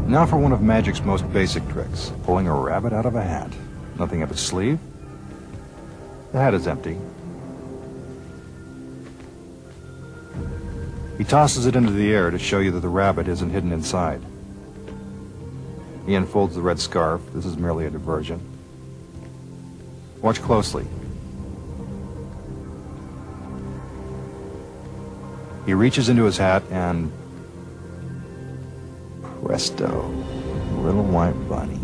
Now for one of magic's most basic tricks, pulling a rabbit out of a hat. Nothing up its sleeve. The hat is empty. He tosses it into the air to show you that the rabbit isn't hidden inside. He unfolds the red scarf. This is merely a diversion. Watch closely. He reaches into his hat and presto, little white bunny.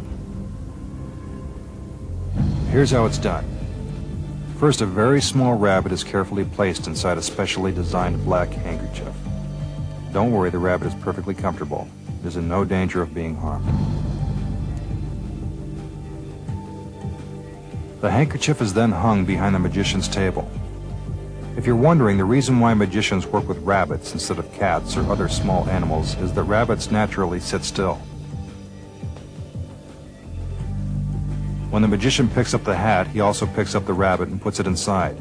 Here's how it's done. First, a very small rabbit is carefully placed inside a specially designed black handkerchief. Don't worry, the rabbit is perfectly comfortable. It is in no danger of being harmed. The handkerchief is then hung behind the magician's table. If you're wondering, the reason why magicians work with rabbits instead of cats or other small animals is that rabbits naturally sit still. When the magician picks up the hat, he also picks up the rabbit and puts it inside.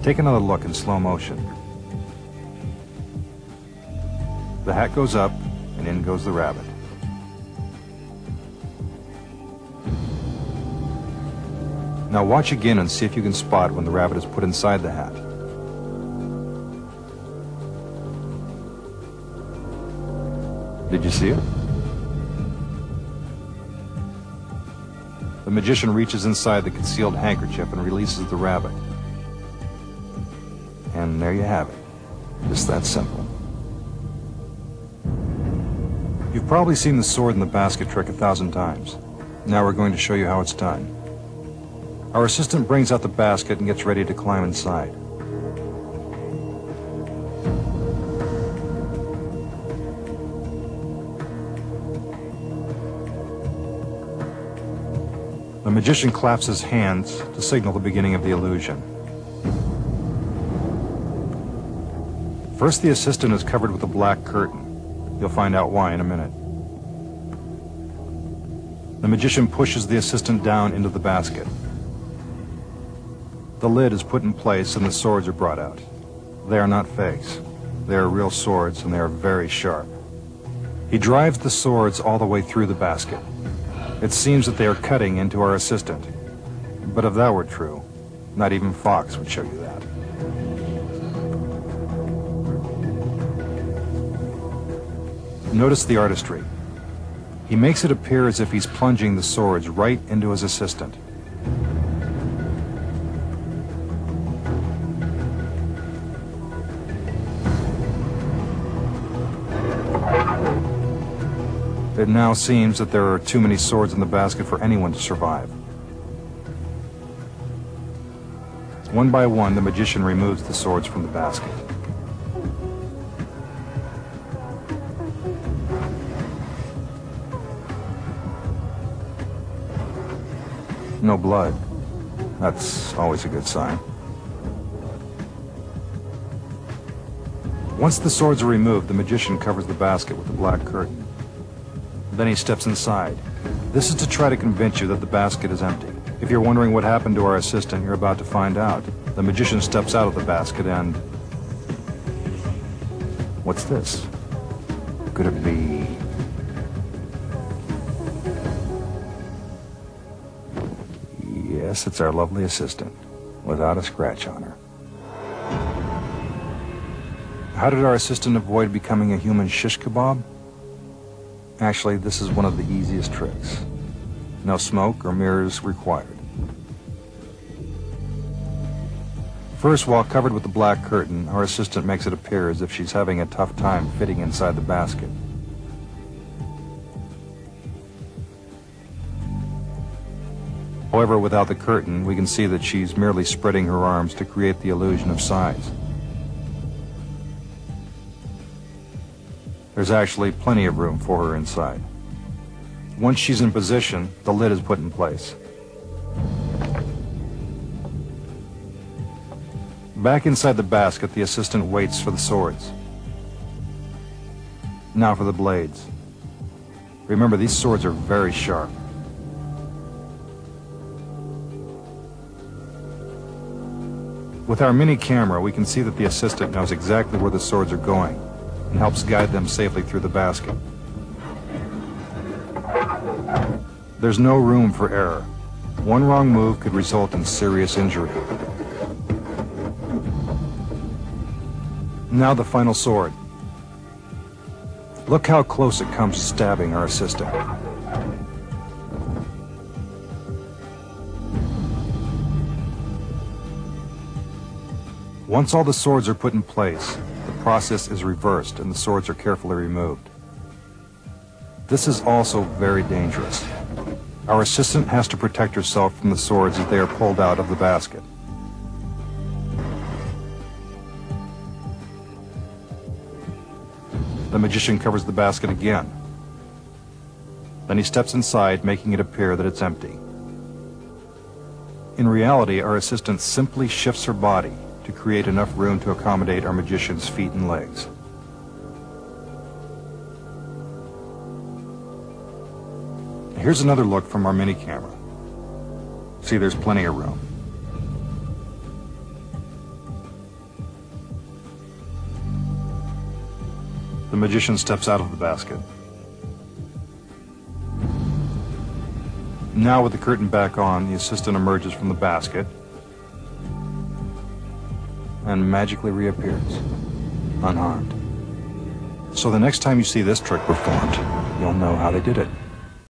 Take another look in slow motion. The hat goes up, and in goes the rabbit. Now watch again and see if you can spot when the rabbit is put inside the hat. Did you see it? The magician reaches inside the concealed handkerchief and releases the rabbit. And there you have it. Just that simple. You've probably seen the sword in the basket trick 1,000 times. Now we're going to show you how it's done. Our assistant brings out the basket and gets ready to climb inside. The magician claps his hands to signal the beginning of the illusion. First, the assistant is covered with a black curtain. You'll find out why in a minute. The magician pushes the assistant down into the basket. The lid is put in place and the swords are brought out. They are not fakes. They are real swords and they are very sharp. He drives the swords all the way through the basket. It seems that they are cutting into our assistant. But if that were true, not even Fox would show you that. Notice the artistry. He makes it appear as if he's plunging the swords right into his assistant. It now seems that there are too many swords in the basket for anyone to survive. One by one, the magician removes the swords from the basket. No blood. That's always a good sign. Once the swords are removed, the magician covers the basket with a black curtain. Then he steps inside. This is to try to convince you that the basket is empty. If you're wondering what happened to our assistant, you're about to find out. The magician steps out of the basket and... what's this? Could it be... Yes, it's our lovely assistant, without a scratch on her. How did our assistant avoid becoming a human shish kebab? Actually, this is one of the easiest tricks. No smoke or mirrors required. First, while covered with the black curtain, our assistant makes it appear as if she's having a tough time fitting inside the basket. However, without the curtain, we can see that she's merely spreading her arms to create the illusion of size. There's actually plenty of room for her inside. Once she's in position, the lid is put in place. Back inside the basket, the assistant waits for the swords. Now for the blades. Remember, these swords are very sharp. With our mini camera, we can see that the assistant knows exactly where the swords are going. and helps guide them safely through the basket. There's no room for error. One wrong move could result in serious injury. Now the final sword. Look how close it comes to stabbing our assistant. Once all the swords are put in place, the process is reversed and the swords are carefully removed. This is also very dangerous. Our assistant has to protect herself from the swords as they are pulled out of the basket. The magician covers the basket again. Then he steps inside, making it appear that it's empty. In reality, our assistant simply shifts her body to create enough room to accommodate our magician's feet and legs. Here's another look from our mini camera. See, there's plenty of room. The magician steps out of the basket. Now, with the curtain back on, the assistant emerges from the basket and magically reappears, unharmed. So the next time you see this trick performed, you'll know how they did it.